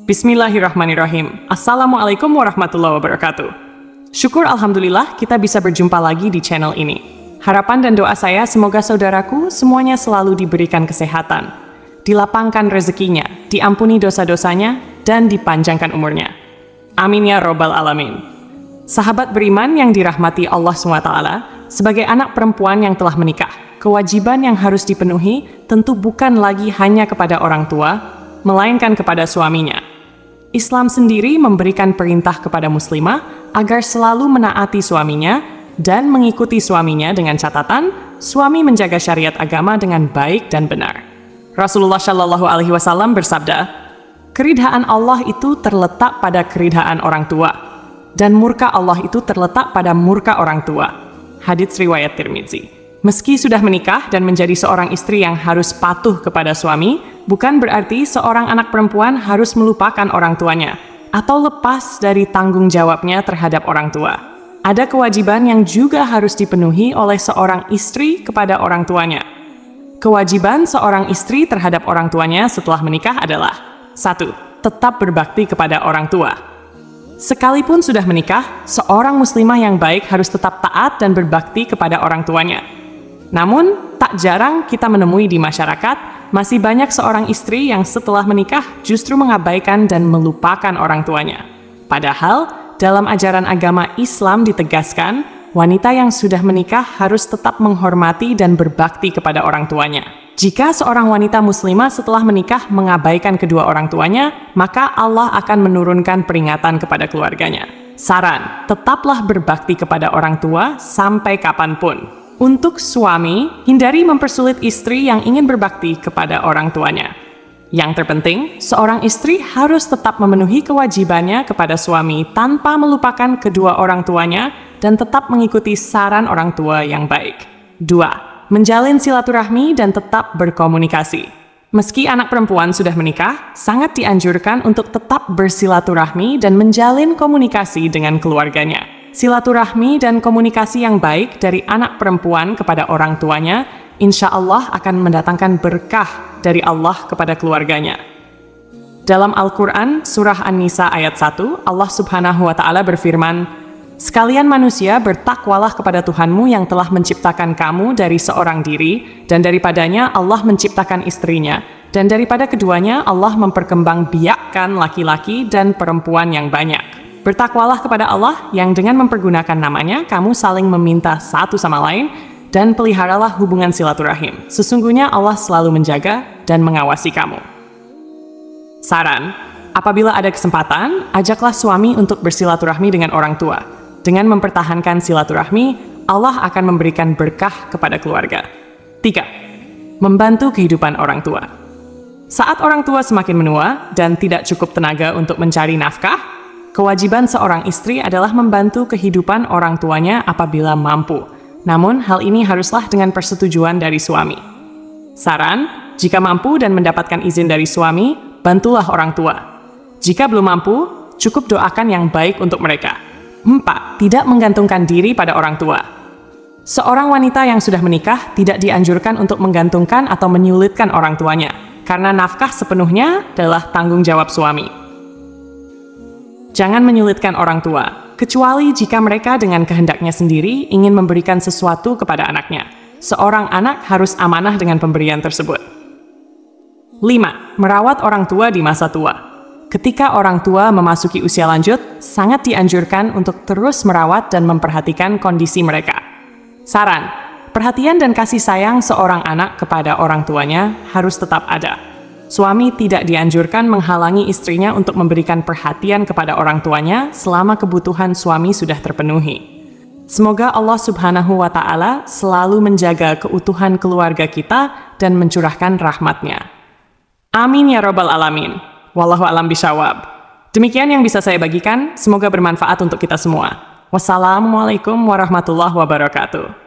Bismillahirrahmanirrahim. Assalamualaikum warahmatullahi wabarakatuh. Syukur alhamdulillah kita bisa berjumpa lagi di channel ini. Harapan dan doa saya semoga saudaraku semuanya selalu diberikan kesehatan, dilapangkan rezekinya, diampuni dosa-dosanya, dan dipanjangkan umurnya. Amin ya robbal alamin. Sahabat beriman yang dirahmati Allah SWT, sebagai anak perempuan yang telah menikah, kewajiban yang harus dipenuhi tentu bukan lagi hanya kepada orang tua, melainkan kepada suaminya. Islam sendiri memberikan perintah kepada muslimah agar selalu menaati suaminya dan mengikuti suaminya dengan catatan suami menjaga syariat agama dengan baik dan benar. Rasulullah Shallallahu Alaihi Wasallam bersabda, keridhaan Allah itu terletak pada keridhaan orang tua, dan murka Allah itu terletak pada murka orang tua. Hadits riwayat Tirmidzi. Meski sudah menikah dan menjadi seorang istri yang harus patuh kepada suami, bukan berarti seorang anak perempuan harus melupakan orang tuanya atau lepas dari tanggung jawabnya terhadap orang tua. Ada kewajiban yang juga harus dipenuhi oleh seorang istri kepada orang tuanya. Kewajiban seorang istri terhadap orang tuanya setelah menikah adalah 1. Tetap berbakti kepada orang tua. Sekalipun sudah menikah, seorang muslimah yang baik harus tetap taat dan berbakti kepada orang tuanya. Namun, tak jarang kita menemui di masyarakat, masih banyak seorang istri yang setelah menikah justru mengabaikan dan melupakan orang tuanya. Padahal, dalam ajaran agama Islam ditegaskan, wanita yang sudah menikah harus tetap menghormati dan berbakti kepada orang tuanya. Jika seorang wanita muslimah setelah menikah mengabaikan kedua orang tuanya, maka Allah akan menurunkan peringatan kepada keluarganya. Saran, tetaplah berbakti kepada orang tua sampai kapanpun. Untuk suami, hindari mempersulit istri yang ingin berbakti kepada orang tuanya. Yang terpenting, seorang istri harus tetap memenuhi kewajibannya kepada suami tanpa melupakan kedua orang tuanya dan tetap mengikuti saran orang tua yang baik. 2. Menjalin silaturahmi dan tetap berkomunikasi. Meski anak perempuan sudah menikah, sangat dianjurkan untuk tetap bersilaturahmi dan menjalin komunikasi dengan keluarganya. Silaturahmi dan komunikasi yang baik dari anak perempuan kepada orang tuanya, insya Allah akan mendatangkan berkah dari Allah kepada keluarganya. Dalam Al-Quran, Surah An-Nisa ayat 1, Allah Subhanahu wa Ta'ala berfirman, sekalian manusia bertakwalah kepada Tuhanmu yang telah menciptakan kamu dari seorang diri, dan daripadanya Allah menciptakan istrinya, dan daripada keduanya Allah memperkembangbiakkan laki-laki dan perempuan yang banyak. Bertakwalah kepada Allah yang dengan mempergunakan namanya, kamu saling meminta satu sama lain, dan peliharalah hubungan silaturahim. Sesungguhnya Allah selalu menjaga dan mengawasi kamu. Saran, apabila ada kesempatan, ajaklah suami untuk bersilaturahmi dengan orang tua. Dengan mempertahankan silaturahmi, Allah akan memberikan berkah kepada keluarga. 3. Membantu kehidupan orang tua. Saat orang tua semakin menua dan tidak cukup tenaga untuk mencari nafkah, kewajiban seorang istri adalah membantu kehidupan orang tuanya apabila mampu. Namun, hal ini haruslah dengan persetujuan dari suami. Saran, jika mampu dan mendapatkan izin dari suami, bantulah orang tua. Jika belum mampu, cukup doakan yang baik untuk mereka. 4. Tidak menggantungkan diri pada orang tua. Seorang wanita yang sudah menikah tidak dianjurkan untuk menggantungkan atau menyulitkan orang tuanya, karena nafkah sepenuhnya adalah tanggung jawab suami. Jangan menyulitkan orang tua, kecuali jika mereka dengan kehendaknya sendiri ingin memberikan sesuatu kepada anaknya. Seorang anak harus amanah dengan pemberian tersebut. 5. Merawat orang tua di masa tua. Ketika orang tua memasuki usia lanjut, sangat dianjurkan untuk terus merawat dan memperhatikan kondisi mereka. Saran, perhatian dan kasih sayang seorang anak kepada orang tuanya harus tetap ada. Suami tidak dianjurkan menghalangi istrinya untuk memberikan perhatian kepada orang tuanya selama kebutuhan suami sudah terpenuhi. Semoga Allah Subhanahu wa Ta'ala selalu menjaga keutuhan keluarga kita dan mencurahkan rahmat-Nya. Amin ya robbal alamin. Wallahu a'lam bishawab. Demikian yang bisa saya bagikan, semoga bermanfaat untuk kita semua. Wassalamualaikum warahmatullahi wabarakatuh.